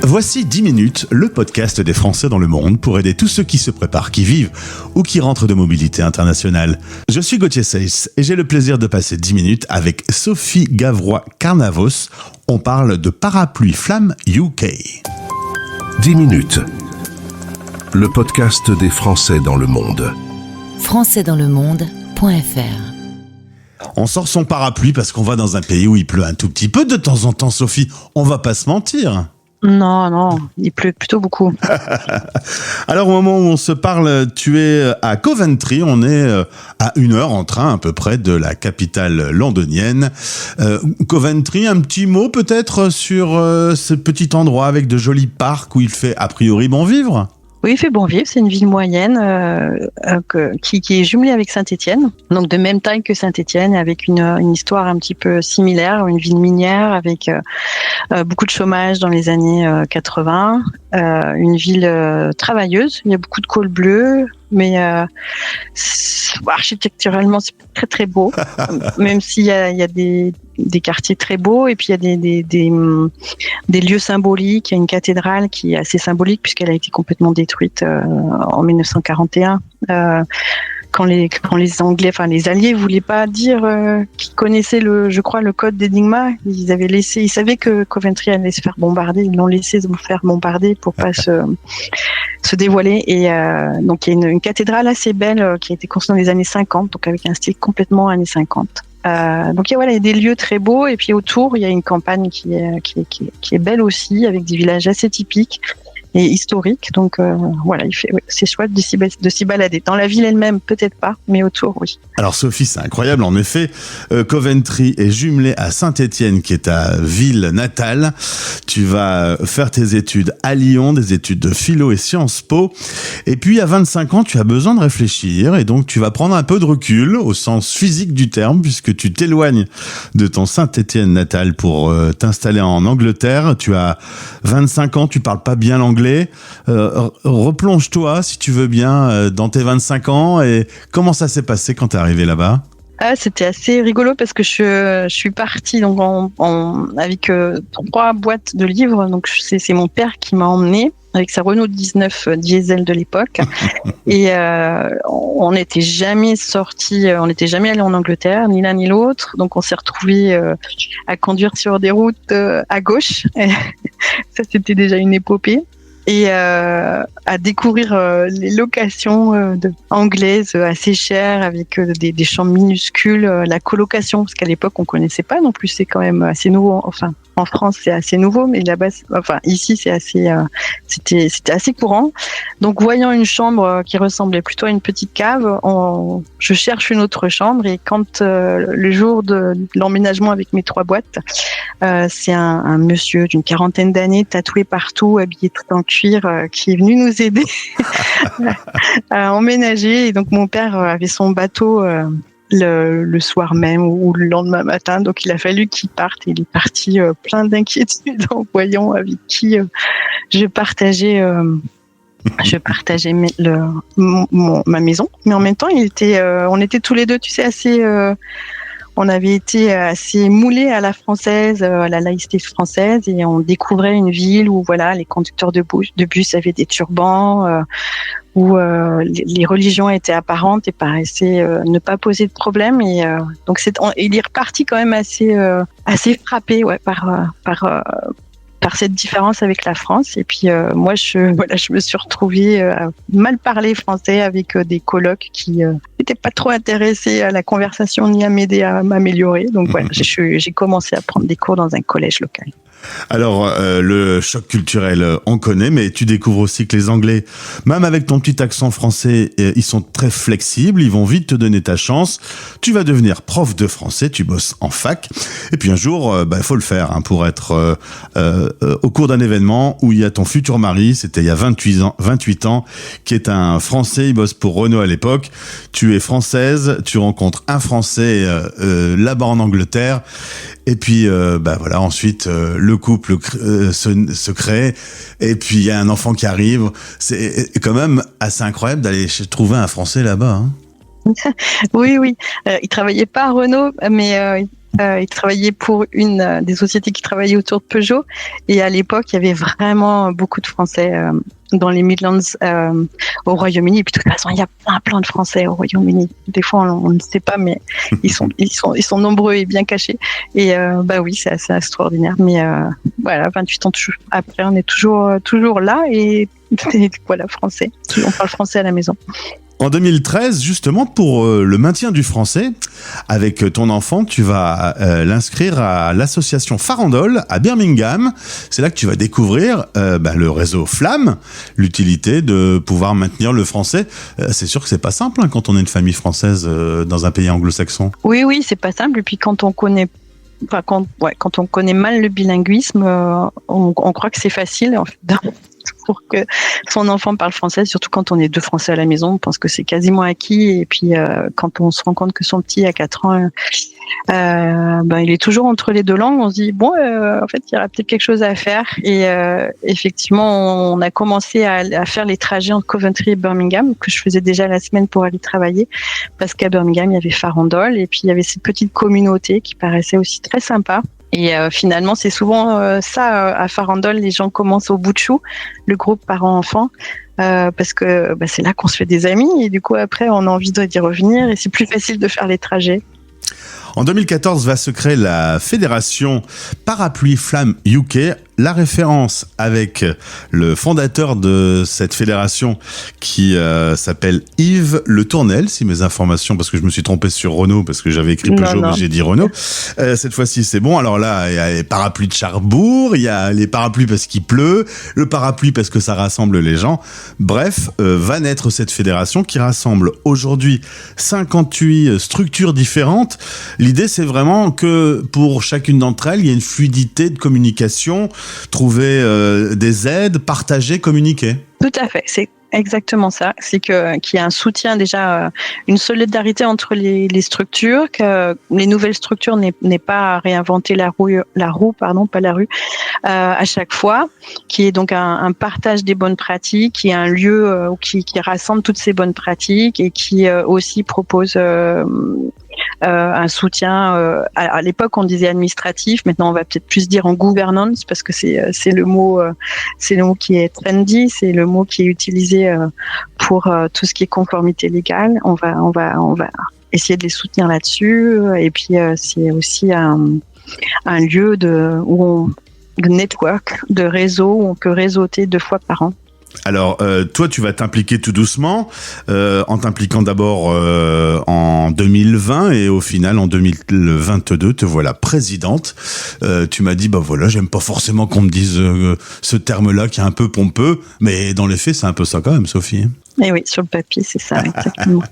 Voici 10 minutes, le podcast des Français dans le monde pour aider tous ceux qui se préparent, qui vivent ou qui rentrent de mobilité internationale. Je suis Gauthier Seyss et j'ai le plaisir de passer 10 minutes avec Sophie Gavrois-Carnavos. On parle de Parapluie Flamme UK. 10 minutes, le podcast des Français dans le monde. françaisdanslemonde.fr. On sort son parapluie parce qu'on va dans un pays où il pleut un tout petit peu de temps en temps, Sophie. On va pas se mentir. Non, il pleut plutôt beaucoup. Alors au moment où on se parle, tu es à Coventry, on est à 1 heure en train à peu près de la capitale londonienne. Coventry, un petit mot peut-être sur ce petit endroit avec de jolis parcs où il fait a priori bon vivre ? Oui, il fait bon vivre, c'est une ville moyenne qui est jumelée avec Saint-Étienne, donc de même taille que Saint-Étienne, avec une histoire un petit peu similaire, une ville minière avec beaucoup de chômage dans les années 80, une ville travailleuse, il y a beaucoup de col bleu, mais architecturalement c'est très très beau, même s'il y a des quartiers très beaux, et puis il y a des lieux symboliques. Il y a une cathédrale qui est assez symbolique puisqu'elle a été complètement détruite en 1941. Quand les Anglais, enfin les Alliés, voulaient pas dire qu'ils connaissaient le code d'Enigma. Ils savaient que Coventry allait se faire bombarder. Ils l'ont laissé se faire bombarder pour pas se dévoiler. Et donc il y a une cathédrale assez belle qui a été construite dans les années 50, donc avec un style complètement années 50. Donc il y a des lieux très beaux, et puis autour il y a une campagne qui est belle aussi, avec des villages assez typiques et historiques. Donc c'est chouette de s'y balader. Dans la ville elle-même peut-être pas, mais autour oui. Alors Sophie, c'est incroyable en effet. Coventry est jumelé à Saint-Étienne qui est ta ville natale. Tu vas faire tes études à Lyon, des études de philo et Sciences Po. Et puis à 25 ans, tu as besoin de réfléchir et donc tu vas prendre un peu de recul au sens physique du terme puisque tu t'éloignes de ton Saint-Étienne natal pour t'installer en Angleterre. Tu as 25 ans, tu parles pas bien l'anglais. Replonge-toi si tu veux bien dans tes 25 ans et comment ça s'est passé quand t'es arrivé là-bas ? C'était assez rigolo parce que je suis partie donc avec 3 boîtes de livres. Donc c'est mon père qui m'a emmenée avec sa Renault 19 diesel de l'époque. Et on n'était jamais allé en Angleterre, ni l'un ni l'autre. Donc on s'est retrouvés à conduire sur des routes à gauche. Ça, c'était déjà une épopée. Et à découvrir les locations anglaises assez chères avec des chambres minuscules, la colocation, parce qu'à l'époque on connaissait pas non plus, c'est quand même assez nouveau. Enfin, en France c'est assez nouveau, mais là-bas, ici c'est assez, c'était assez courant. Donc voyant une chambre qui ressemblait plutôt à une petite cave, je cherche une autre chambre, et quand le jour de l'emménagement avec mes 3 boîtes, c'est un monsieur d'une 40aine d'années, tatoué partout, habillé tout en cuir, qui est venu nous aider à emménager. Et donc mon père avait son bateau le soir même ou le lendemain matin, donc il a fallu qu'il parte. Il est parti plein d'inquiétudes en voyant avec qui je partageais ma maison. Mais en même temps, on était tous les deux, tu sais, assez... on avait été assez moulés à la française, à la laïcité française, et on découvrait une ville où les conducteurs de bus avaient des turbans, où les religions étaient apparentes et paraissaient ne pas poser de problème. Et donc il est reparti quand même assez frappé par cette différence avec la France. Et puis moi je me suis retrouvée à mal parler français avec des colocs qui n'étaient pas trop intéressés à la conversation ni à m'aider à m'améliorer. Donc j'ai commencé à prendre des cours dans un collège local. Alors, le choc culturel, on connaît, mais tu découvres aussi que les Anglais, même avec ton petit accent français, ils sont très flexibles, ils vont vite te donner ta chance. Tu vas devenir prof de français, tu bosses en fac. Et puis un jour, faut le faire pour être au cours d'un événement où il y a ton futur mari, c'était il y a 28 ans, qui est un Français, il bosse pour Renault à l'époque. Tu es française, tu rencontres un Français là-bas en Angleterre. Et puis, ensuite, le couple se crée. Et puis, il y a un enfant qui arrive. C'est quand même assez incroyable d'aller trouver un Français là-bas. Hein. Oui. Il travaillait pas à Renault, mais Il travaillait pour une des sociétés qui travaillait autour de Peugeot. Et à l'époque, il y avait vraiment beaucoup de Français dans les Midlands au Royaume-Uni. Et puis de toute façon, il y a plein de Français au Royaume-Uni. Des fois, on ne sait pas, mais ils sont nombreux et bien cachés. Et oui, c'est assez extraordinaire. Mais voilà, 28 ans après, on est toujours là et voilà, français. On parle français à la maison. En 2013, justement, pour le maintien du français, avec ton enfant, tu vas l'inscrire à l'association Farandole à Birmingham. C'est là que tu vas découvrir le réseau Flamme, l'utilité de pouvoir maintenir le français. C'est sûr que c'est pas simple quand on est une famille française dans un pays anglo-saxon. Oui, c'est pas simple. Et puis quand on connaît mal le bilinguisme, on croit que c'est facile. En fait, pour que son enfant parle français, surtout quand on est 2 Français à la maison, on pense que c'est quasiment acquis. Et puis quand on se rend compte que son petit a 4 ans, il est toujours entre les 2 langues, on se dit en fait il y aura peut-être quelque chose à faire. Et effectivement, on a commencé à faire les trajets entre Coventry et Birmingham, que je faisais déjà la semaine pour aller travailler, parce qu'à Birmingham il y avait Farandole et puis il y avait cette petite communauté qui paraissait aussi très sympa. Et finalement, c'est souvent ça à Farandole, les gens commencent au bout de chou, le groupe parents-enfants, parce que c'est là qu'on se fait des amis et du coup après on a envie d'y revenir et c'est plus facile de faire les trajets. En 2014 va se créer la fédération Parapluie Flamme UK, la référence avec le fondateur de cette fédération qui s'appelle Yves Le Tournel, si mes informations, parce que je me suis trompé sur Renault, parce que j'avais écrit Peugeot, mais j'ai dit Renault. Cette fois-ci, c'est bon. Alors là, il y a les parapluies de Cherbourg, il y a les parapluies parce qu'il pleut, le parapluie parce que ça rassemble les gens. Bref, va naître cette fédération qui rassemble aujourd'hui 58 structures différentes. L'idée, c'est vraiment que pour chacune d'entre elles, il y a une fluidité de communication, trouver des aides, partager, communiquer. Tout à fait, c'est exactement ça. C'est qu'il y a un soutien déjà, une solidarité entre les structures, que les nouvelles structures n'est pas à réinventer la roue, pas la rue, à chaque fois, qui est donc un partage des bonnes pratiques, qui est un lieu qui rassemble toutes ces bonnes pratiques et qui aussi propose un soutien. À l'époque, on disait administratif. Maintenant, on va peut-être plus dire en gouvernance parce que c'est le mot qui est trendy, c'est le mot qui est utilisé pour tout ce qui est conformité légale. On va essayer de les soutenir là-dessus. Et puis, c'est aussi un lieu de network, de réseau où on peut réseauter 2 fois par an. Alors, toi, tu vas t'impliquer tout doucement, en t'impliquant d'abord en 2020 et au final, en 2022, te voilà présidente. Tu m'as dit, j'aime pas forcément qu'on me dise ce terme-là qui est un peu pompeux, mais dans les faits, c'est un peu ça quand même, Sophie. Et oui, sur le papier, c'est ça, exactement.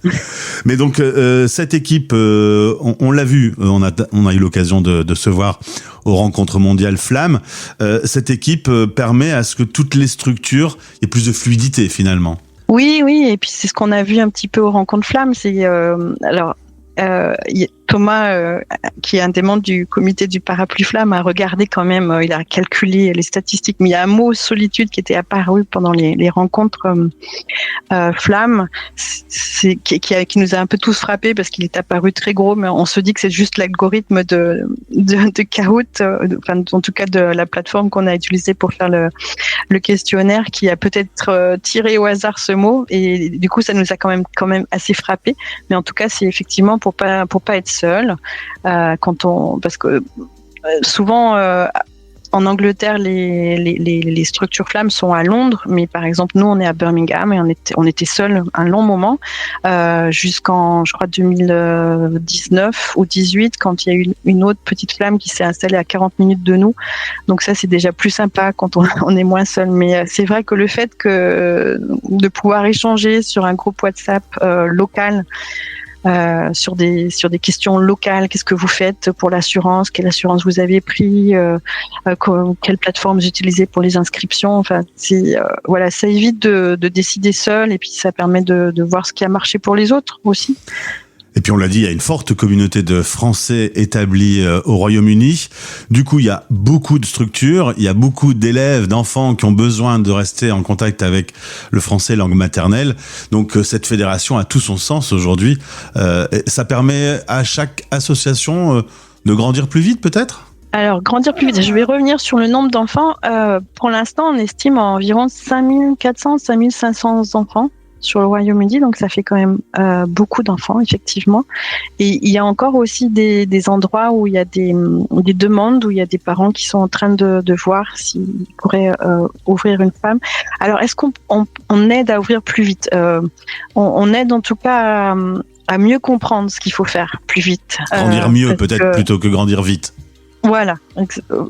Mais donc, cette équipe, on l'a vu, on a eu l'occasion de se voir aux rencontres mondiales Flamme. Cette équipe permet à ce que toutes les structures, il y ait plus de fluidité finalement. Oui, et puis c'est ce qu'on a vu un petit peu aux rencontres Flamme. C'est Thomas, qui est un des membres du comité du Parapluie Flamme, a regardé quand même, il a calculé les statistiques, mais il y a un mot solitude qui était apparu pendant les rencontres Flamme, qui nous a un peu tous frappés parce qu'il est apparu très gros, mais on se dit que c'est juste l'algorithme de Kahoot, en tout cas de la plateforme qu'on a utilisée pour faire le questionnaire, qui a peut-être tiré au hasard ce mot, et du coup ça nous a quand même assez frappés. Mais en tout cas, c'est effectivement pour pas être seul, parce que souvent en Angleterre les structures Flamme sont à Londres, mais par exemple nous on est à Birmingham et on était seuls un long moment, jusqu'en je crois 2019 ou 18, quand il y a eu une autre petite Flamme qui s'est installée à 40 minutes de nous. Donc ça, c'est déjà plus sympa quand on est moins seul. Mais c'est vrai que le fait de pouvoir échanger sur un groupe WhatsApp local, sur des questions locales, qu'est-ce que vous faites pour l'assurance, quelle assurance vous avez pris, quelle plateforme vous utilisez pour les inscriptions, enfin ça évite de décider seul, et puis ça permet de voir ce qui a marché pour les autres aussi. Et puis on l'a dit, il y a une forte communauté de Français établis au Royaume-Uni. Du coup, il y a beaucoup de structures, il y a beaucoup d'élèves, d'enfants qui ont besoin de rester en contact avec le français langue maternelle. Donc cette fédération a tout son sens aujourd'hui. Ça permet à chaque association De grandir plus vite peut-être ? Alors, grandir plus vite. Je vais revenir sur le nombre d'enfants. Pour l'instant, on estime environ 5400, 5500 enfants sur le Royaume-Uni, donc ça fait quand même beaucoup d'enfants, effectivement. Et il y a encore aussi des endroits où il y a des demandes, où il y a des parents qui sont en train de voir s'ils pourraient ouvrir une femme. Alors, est-ce qu'on aide à ouvrir plus vite ? On aide en tout cas à mieux comprendre ce qu'il faut faire plus vite. Grandir mieux peut-être plutôt que grandir vite. Voilà,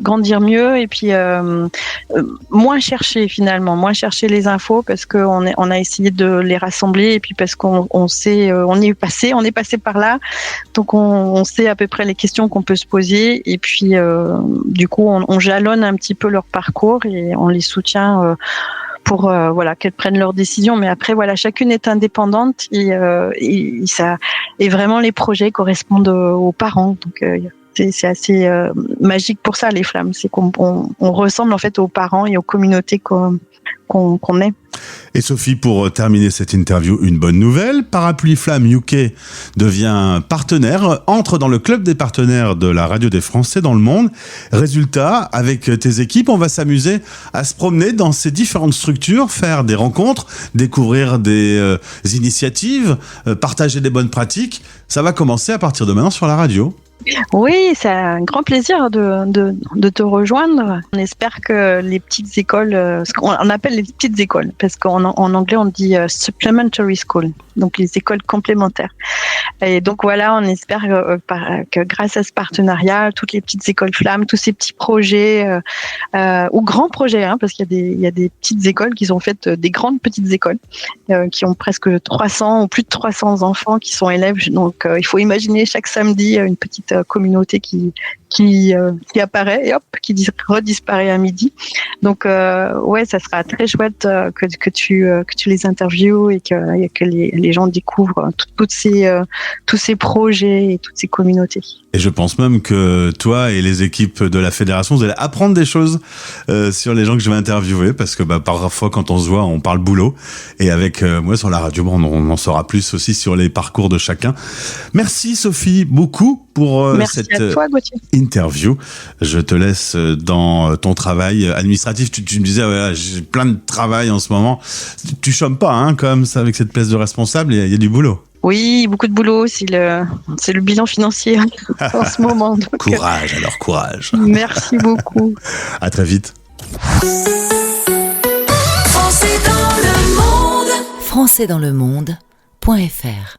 grandir mieux et puis moins chercher les infos parce qu'on a essayé de les rassembler et puis parce qu'on sait, on est passé par là, donc on sait à peu près les questions qu'on peut se poser et puis du coup on jalonne un petit peu leur parcours et on les soutient pour qu'elles prennent leurs décisions, mais après chacune est indépendante et vraiment les projets correspondent aux parents, donc c'est assez magique pour ça, les flammes. C'est qu'on ressemble en fait aux parents et aux communautés qu'on est. Et Sophie, pour terminer cette interview, une bonne nouvelle. Parapluie Flamme UK devient partenaire, entre dans le club des partenaires de la radio des Français dans le monde. Résultat, avec tes équipes, on va s'amuser à se promener dans ces différentes structures, faire des rencontres, découvrir des initiatives, partager des bonnes pratiques. Ça va commencer à partir de maintenant sur la radio. Oui, c'est un grand plaisir de te rejoindre. On espère que les petites écoles, ce qu'on appelle les petites écoles, parce qu'en anglais on dit supplementary school, donc les écoles complémentaires. Et donc on espère que grâce à ce partenariat, toutes les petites écoles flammes, tous ces petits projets ou grands projets, parce qu'il y a des petites écoles qui ont fait des grandes petites écoles qui ont presque 300 ou plus de 300 enfants qui sont élèves. Donc il faut imaginer chaque samedi une petite communauté qui apparaît et hop, qui redisparaît à midi. Donc ça sera très chouette que tu les interviews et que les gens découvrent tous ces projets et toutes ces communautés. Et je pense même que toi et les équipes de la fédération, vous allez apprendre des choses sur les gens que je vais interviewer, parce que parfois quand on se voit, on parle boulot, et avec moi sur la radio, on en saura plus aussi sur les parcours de chacun. Merci Sophie beaucoup pour cette interview. Je te laisse dans ton travail administratif. Tu me disais, j'ai plein de travail en ce moment. Tu chômes pas, comme ça, avec cette place de responsable, il y a du boulot. Oui, beaucoup de boulot, c'est le bilan financier en ce moment. Donc, courage. Merci beaucoup. À très vite. Français dans le monde.fr